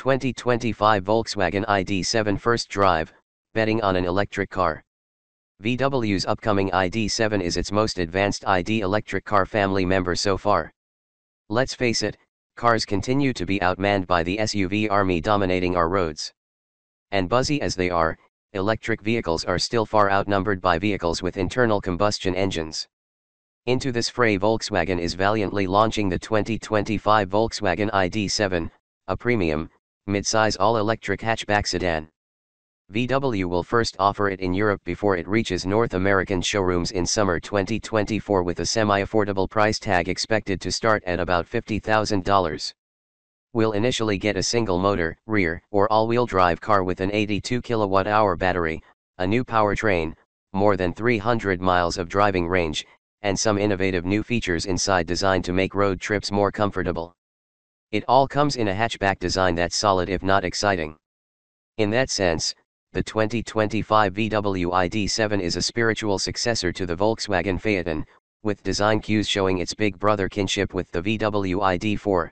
2025 Volkswagen ID.7 First Drive, betting on an electric car. VW's upcoming ID.7 is its most advanced ID electric car family member so far. Let's face it, cars continue to be outmanned by the SUV army dominating our roads. And buzzy as they are, electric vehicles are still far outnumbered by vehicles with internal combustion engines. Into this fray Volkswagen is valiantly launching the 2025 Volkswagen ID.7, a premium, mid-size all-electric hatchback sedan. VW will first offer it in Europe before it reaches North American showrooms in summer 2024 with a semi-affordable price tag expected to start at about $50,000. We'll initially get a single-motor, rear, or all-wheel drive car with an 82 kWh battery, a new powertrain, more than 300 miles of driving range, and some innovative new features inside designed to make road trips more comfortable. It all comes in a hatchback design that's solid if not exciting. In that sense, the 2025 VW ID.7 is a spiritual successor to the Volkswagen Phaeton, with design cues showing its big brother kinship with the VW ID.4.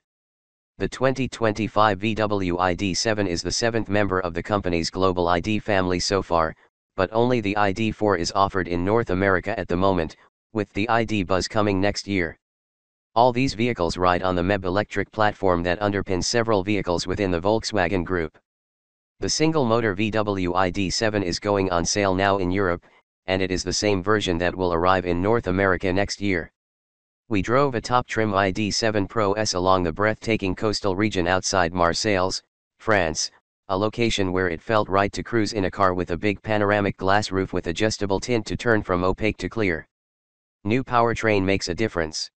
The 2025 VW ID.7 is the seventh member of the company's global ID family so far, but only the ID.4 is offered in North America at the moment, with the ID Buzz coming next year. All these vehicles ride on the MEB electric platform that underpins several vehicles within the Volkswagen Group. The single-motor VW ID.7 is going on sale now in Europe, and it is the same version that will arrive in North America next year. We drove a top-trim ID.7 Pro S along the breathtaking coastal region outside Marseilles, France, a location where it felt right to cruise in a car with a big panoramic glass roof with adjustable tint to turn from opaque to clear. New powertrain makes a difference.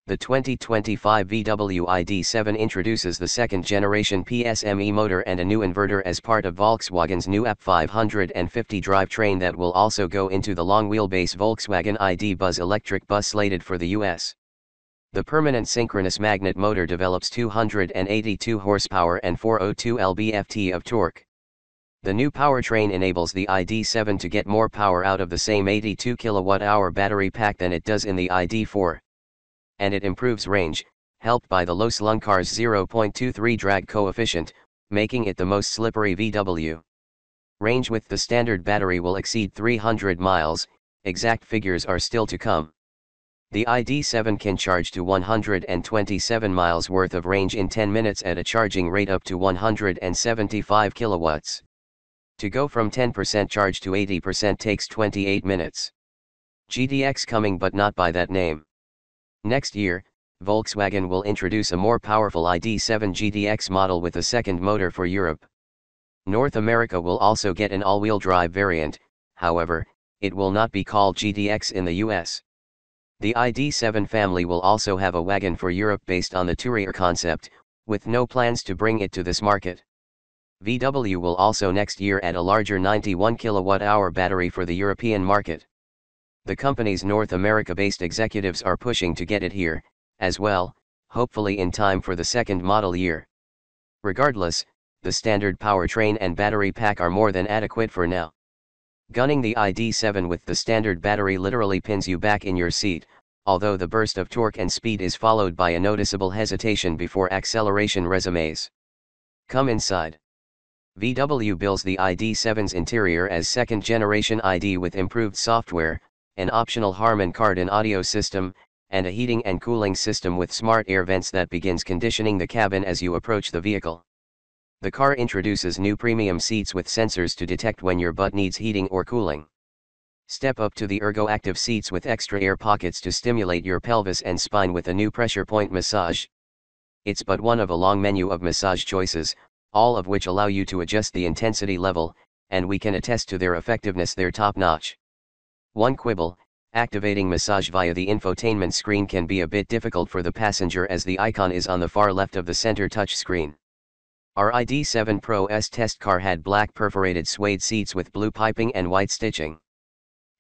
The 2025 VW ID.7 introduces the second-generation PSME motor and a new inverter as part of Volkswagen's new AP550 drivetrain that will also go into the long-wheelbase Volkswagen ID Buzz electric bus slated for the US. The permanent synchronous magnet motor develops 282 horsepower and 402 lb-ft of torque. The new powertrain enables the ID.7 to get more power out of the same 82 kWh battery pack than it does in the ID.4. And it improves range, helped by the low slung car's 0.23 drag coefficient, making it the most slippery VW. Range with the standard battery will exceed 300 miles, exact figures are still to come. The ID.7 can charge to 127 miles worth of range in 10 minutes at a charging rate up to 175 kilowatts. To go from 10% charge to 80% takes 28 minutes. GDX coming, but not by that name. Next year, Volkswagen will introduce a more powerful ID.7 GDX model with a second motor for Europe. North America will also get an all-wheel drive variant, however, it will not be called GDX in the US. The ID.7 family will also have a wagon for Europe based on the Tourer concept, with no plans to bring it to this market. VW will also next year add a larger 91 kWh battery for the European market. The company's North America-based executives are pushing to get it here, as well, hopefully in time for the second model year. Regardless, the standard powertrain and battery pack are more than adequate for now. Gunning the ID.7 with the standard battery literally pins you back in your seat, although the burst of torque and speed is followed by a noticeable hesitation before acceleration resumes. Come inside. VW bills the ID.7's interior as second-generation ID with improved software, an optional Harman Kardon audio system, and a heating and cooling system with smart air vents that begins conditioning the cabin as you approach the vehicle. The car introduces new premium seats with sensors to detect when your butt needs heating or cooling. Step up to the ergo-active seats with extra air pockets to stimulate your pelvis and spine with a new pressure point massage. It's but one of a long menu of massage choices, all of which allow you to adjust the intensity level, and we can attest to their effectiveness. They're top-notch. One quibble: activating massage via the infotainment screen can be a bit difficult for the passenger as the icon is on the far left of the center touch screen. Our ID.7 Pro S test car had black perforated suede seats with blue piping and white stitching.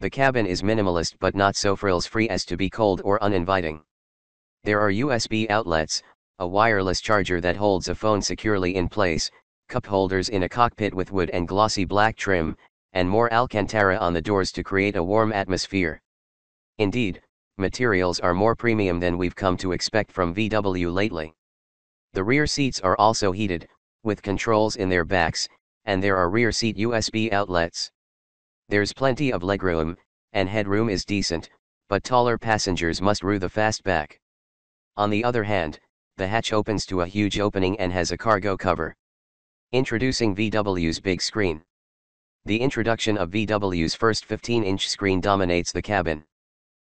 The cabin is minimalist but not so frills-free as to be cold or uninviting. There are USB outlets, a wireless charger that holds a phone securely in place, cup holders in a cockpit with wood and glossy black trim, and more Alcantara on the doors to create a warm atmosphere. Indeed, materials are more premium than we've come to expect from VW lately. The rear seats are also heated, with controls in their backs, and there are rear seat USB outlets. There's plenty of legroom, and headroom is decent, but taller passengers must rue the fastback. On the other hand, the hatch opens to a huge opening and has a cargo cover. Introducing VW's big screen. The introduction of VW's first 15-inch screen dominates the cabin.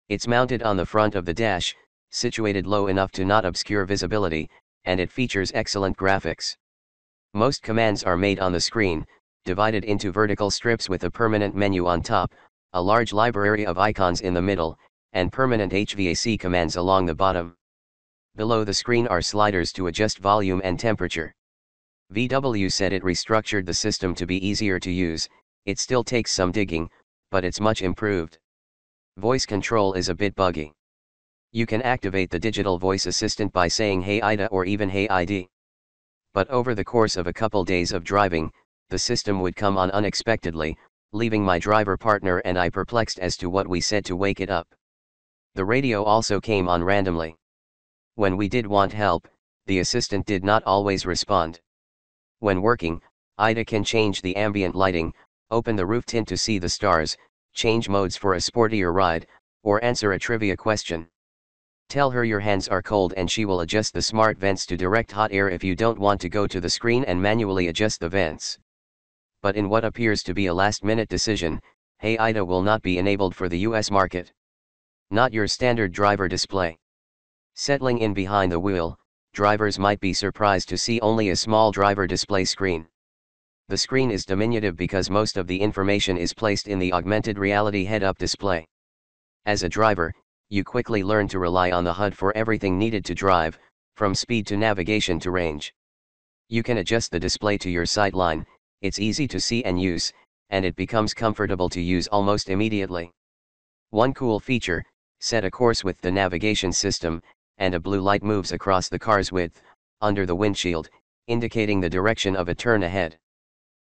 It's mounted on the front of the dash, situated low enough to not obscure visibility, and it features excellent graphics. Most commands are made on the screen, divided into vertical strips with a permanent menu on top, a large library of icons in the middle, and permanent HVAC commands along the bottom. Below the screen are sliders to adjust volume and temperature. VW said it restructured the system to be easier to use. It still takes some digging, but it's much improved. Voice control is a bit buggy. You can activate the digital voice assistant by saying "Hey Ida" or even "Hey ID." But over the course of a couple days of driving, the system would come on unexpectedly, leaving my driver partner and I perplexed as to what we said to wake it up. The radio also came on randomly. When we did want help, the assistant did not always respond. When working, Ida can change the ambient lighting, open the roof tint to see the stars, change modes for a sportier ride, or answer a trivia question. Tell her your hands are cold and she will adjust the smart vents to direct hot air if you don't want to go to the screen and manually adjust the vents. But in what appears to be a last-minute decision, Hey Ida will not be enabled for the US market. Not your standard driver display. Settling in behind the wheel, drivers might be surprised to see only a small driver display screen. The screen is diminutive because most of the information is placed in the augmented reality head-up display. As a driver, you quickly learn to rely on the HUD for everything needed to drive, from speed to navigation to range. You can adjust the display to your sightline, it's easy to see and use, and it becomes comfortable to use almost immediately. One cool feature, set a course with the navigation system, and a blue light moves across the car's width, under the windshield, indicating the direction of a turn ahead.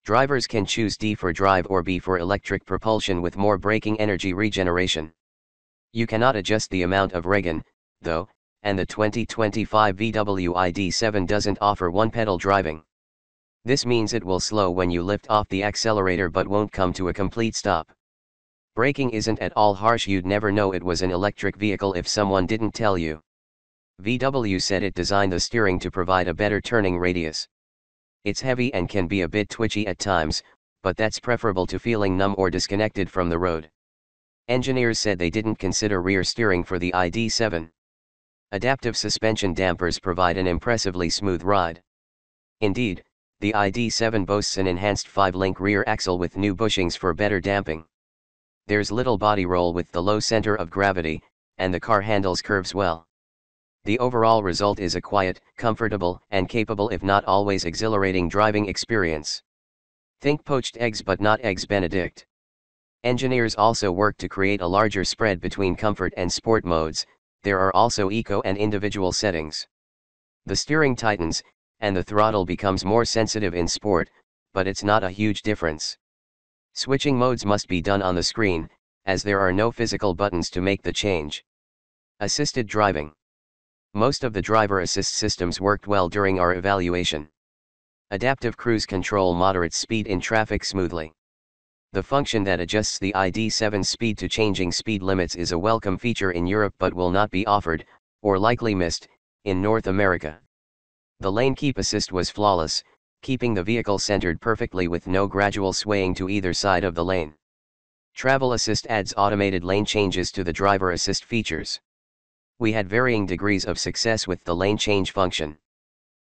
Drivers can choose D for drive or B for electric propulsion with more braking energy regeneration. You cannot adjust the amount of regen, though, and the 2025 VW ID.7 doesn't offer one-pedal driving. This means it will slow when you lift off the accelerator but won't come to a complete stop. Braking isn't at all harsh. You'd never know it was an electric vehicle if someone didn't tell you. VW said it designed the steering to provide a better turning radius. It's heavy and can be a bit twitchy at times, but that's preferable to feeling numb or disconnected from the road. Engineers said they didn't consider rear steering for the ID.7. Adaptive suspension dampers provide an impressively smooth ride. Indeed, the ID.7 boasts an enhanced 5-link rear axle with new bushings for better damping. There's little body roll with the low center of gravity, and the car handles curves well. The overall result is a quiet, comfortable, and capable if not always exhilarating driving experience. Think poached eggs but not eggs Benedict. Engineers also work to create a larger spread between comfort and sport modes. There are also eco and individual settings. The steering tightens, and the throttle becomes more sensitive in sport, but it's not a huge difference. Switching modes must be done on the screen, as there are no physical buttons to make the change. Assisted driving. Most of the driver assist systems worked well during our evaluation. Adaptive cruise control moderates speed in traffic smoothly. The function that adjusts the ID.7 speed to changing speed limits is a welcome feature in Europe but will not be offered, or likely missed, in North America. The lane keep assist was flawless, keeping the vehicle centered perfectly with no gradual swaying to either side of the lane. Travel assist adds automated lane changes to the driver assist features. We had varying degrees of success with the lane change function.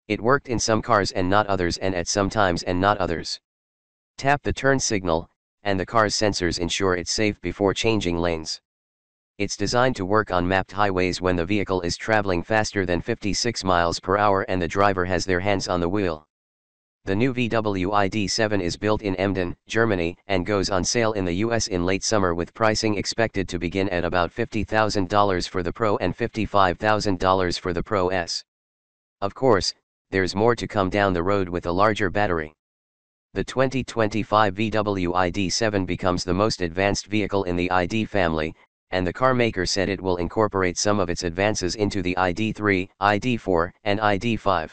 It worked in some cars and not others, and at some times and not others. Tap the turn signal, and the car's sensors ensure it's safe before changing lanes. It's designed to work on mapped highways when the vehicle is traveling faster than 56 miles per hour and the driver has their hands on the wheel. The new VW ID.7 is built in Emden, Germany, and goes on sale in the US in late summer with pricing expected to begin at about $50,000 for the Pro and $55,000 for the Pro S. Of course, there's more to come down the road with a larger battery. The 2025 VW ID.7 becomes the most advanced vehicle in the ID family, and the carmaker said it will incorporate some of its advances into the ID.3, ID.4, and ID.5.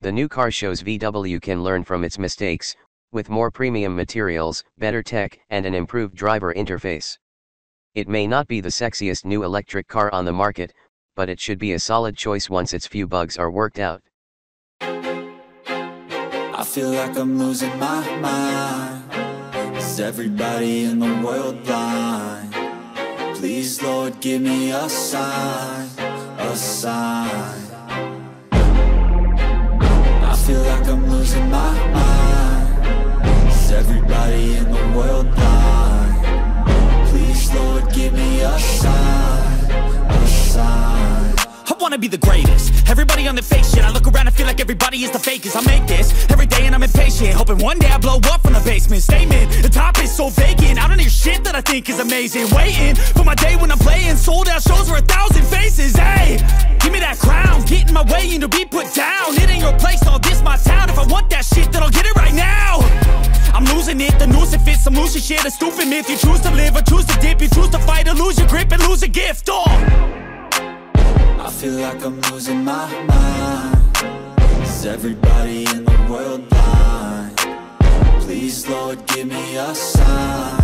The new car shows VW can learn from its mistakes, with more premium materials, better tech, and an improved driver interface. It may not be the sexiest new electric car on the market, but it should be a solid choice once its few bugs are worked out. I feel like I'm losing my mind. Is everybody in the world blind? Please, Lord, give me a sign, a sign. I feel like I'm losing my mind. Is everybody in the world blind? Please, Lord, give me a sign, a sign. I wanna be the greatest. Everybody on the fake shit. I look around and feel like everybody is the fakest. I make this every day and I'm impatient, hoping one day I blow up from the basement. Statement, the top is so vacant. I don't hear shit that I think is amazing. Waiting for my day when I'm playing sold out shows for 1,000 faces. Hey, give me that crown, get in my way and to be put down. It ain't your place, all this my town. If I want that shit, then I'll get it right now. I'm losing it, the noose it fits, some losing shit. A stupid myth, you choose to live or choose to dip. You choose to fight or lose your grip and lose a gift. I feel like I'm losing my mind. Is everybody in the world blind? Please, Lord, give me a sign.